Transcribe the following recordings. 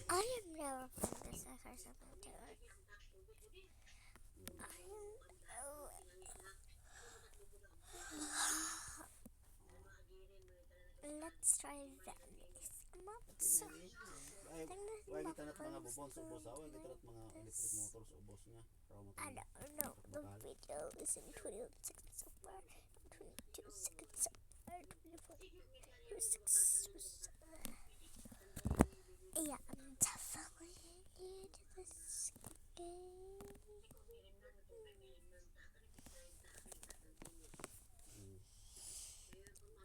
I have never found this exercise before. Let's try this. So, Why kita nat mga bubon sa ubos, why kita nat mga electric motor sa ubos niya. I don't know. The video is in 21 seconds so far. 22 seconds so far. 24, 26. Yeah, I'm definitely new to this game.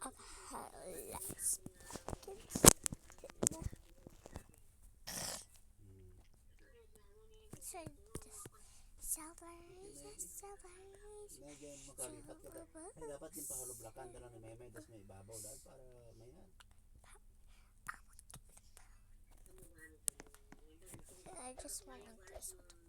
Okay, let's get Medyo makalipat ka da. Ay, dapat yung pahalublakan dala ni Maymay das may ibabaw dahil para mayan. I just want this one.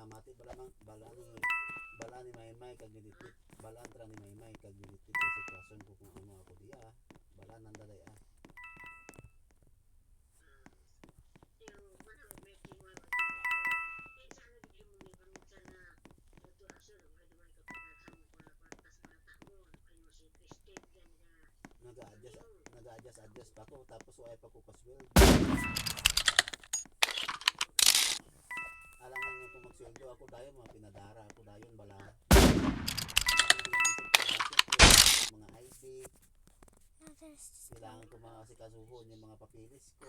Mati bala ni Maymay kag niditit balaan tra ni Maymay kag niditit sa sitwasyon ko kung ano ako diya bala nandaday nag-adjust pa ko tapos wala pa ko kaswel alangan nga kung magsweldo ako dayon mga pinadara ako dayon bala mga ID kailangan ko mga asikasuhon yung mga papilis ko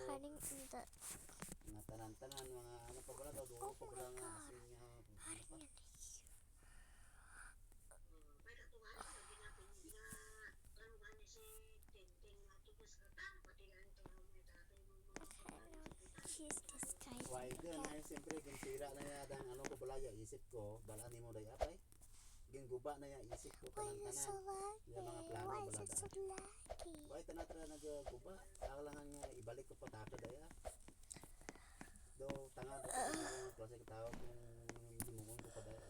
mga tanan-tanan mga ano pa bala daw duho pa bala nga why din ay siyempre kung sira na yadang ano ko balaya isip ko bala nimo day apay ginguba na ya isip ko tanan-tanan yung mga plano bala why tanatra nagguba alangan nga ibalik ko pataka daya do tanga do klase ka tao kung himuon ko pa daya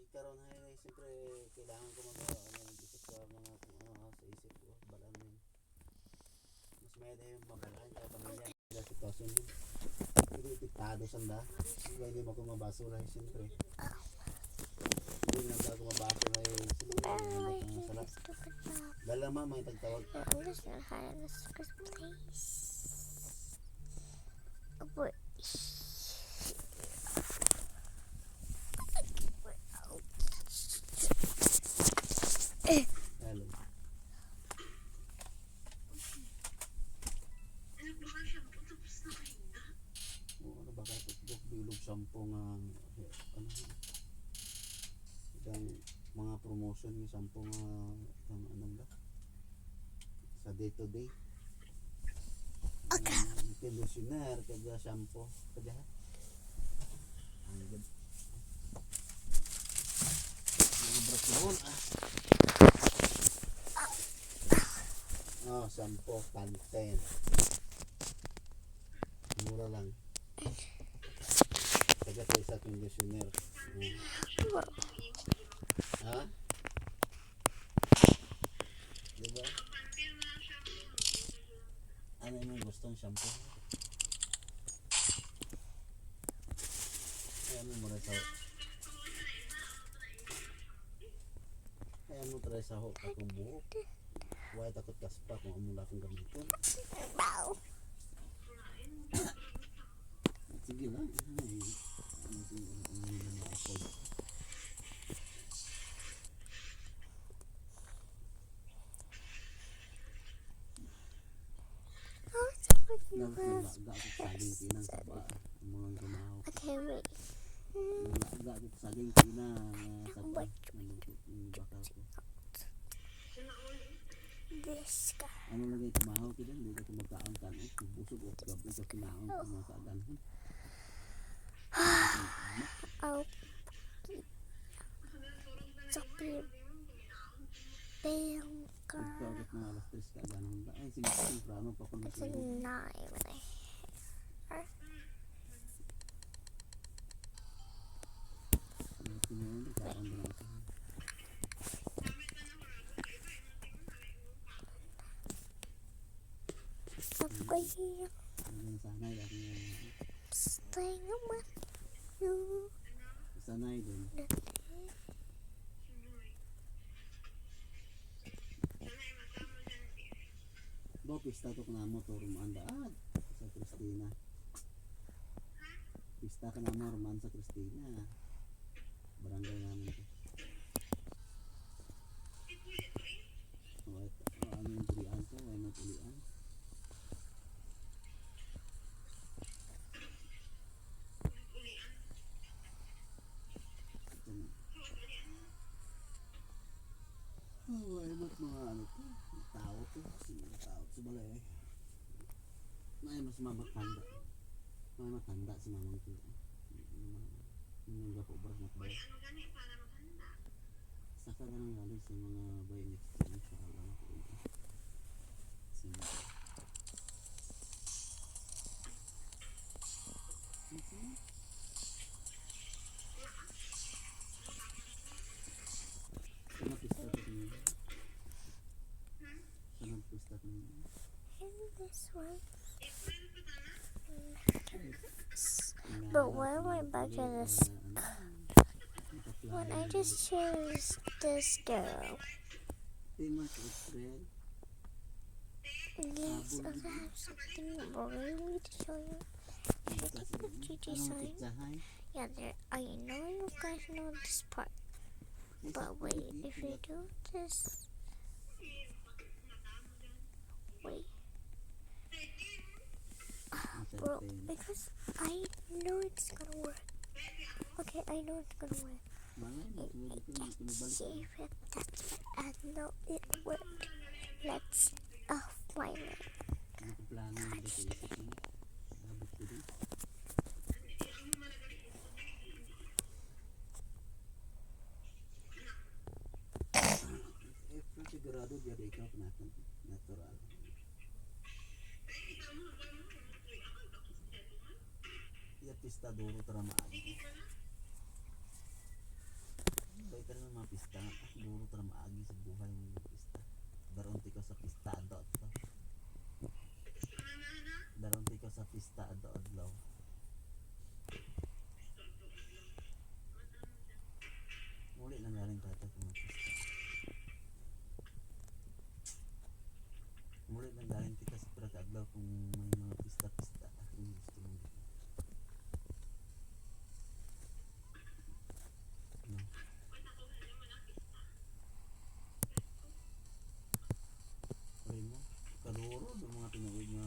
karon hay siyempre kailangan ko mag-isip sa mga kung ano sa isip ko balaan yun mas may na yung mabalaan ka pamilya sa sitwasyon yun hindi diktado sanda hindi mo ko mabasura siyempre hindi lang ako mabasura siyempre hindi ko masala dahil naman may tagtawag I'm just gonna hide in this place. Wait. Hello. Ano ba ka tutbok bilog sampo nga ano idang mga promotion ni sampo nga ang anong ba sa day to day conditioner kaya shampoo kaya ang good mga brush shampoo Pantene mura lang kaya tayo sa conditioner ha? Diba? Ano yung gustong shampoo? Ayan mo muna sa ayan mo try sa akong buhok Huwag takot kaspa kung amula akong gamitin. Wow. Sige lang. Ay, ano siguro ang mga afford. Oh, it's a freaking Dapat glass. nalaga ako sa saging tinang sa ba. Ang mga gumahaw. Okay, wait. Nalaga ako sa saging tinang sa ba. Nalungkot yung bakal ko. This guy. Ano lagay kumahaw ko din? Hindi ko magkaon ka. Busog o gabi ko kinaon ko mga kaganhan. Oh, Sophie Banker. Pagkakit mga alas 3 kaganhan ba? Ay, sige, temprano pa ko It's a natulog. 9 when I Tinulog, kaon din ako. okay here. Hanggang sanay ako Staying with you. sanay din. Ba, pista to kanamo to rumandaan sa Christina. Pista kanamo ruman sa Christina. Barangay namin to. Ano yung tulian to? Why not tulian? Oh, why not mga ano to? Tao to. Sino tao sa balay? May mas mamatanda. May matanda si mamang ko. Yung gapo bras na ba? Saka na nang galing sa mga bay next time sa alam ko. Sino? Sana pista ko niya. Sana pista ko niya. And this one. But why am I back to this? When I just chose this girl. Famous Israel. Yes, I have something really to show you. GG sign. Yeah, there. I know you guys know this part. But wait, if you do this, wait, bro, because I know it's gonna work. Okay, I know it's gonna work. Let's see if that's it. And no, it worked. Let's find it. Sigurado dia ikaw natin natural. Ya pista duro tara maagi. Baita na mga pista, duro tara maagi sa buhay ng pista. Daronti ko sa pista adlaw. Daronti ko sa pista adlaw. Muli lang galing tatag mga pista. Muli lang galing kita sa pagkadlaw kung may mga pista-pista kung gusto mo. No. Pwede mo. Kaduro ng mga tinuod nyo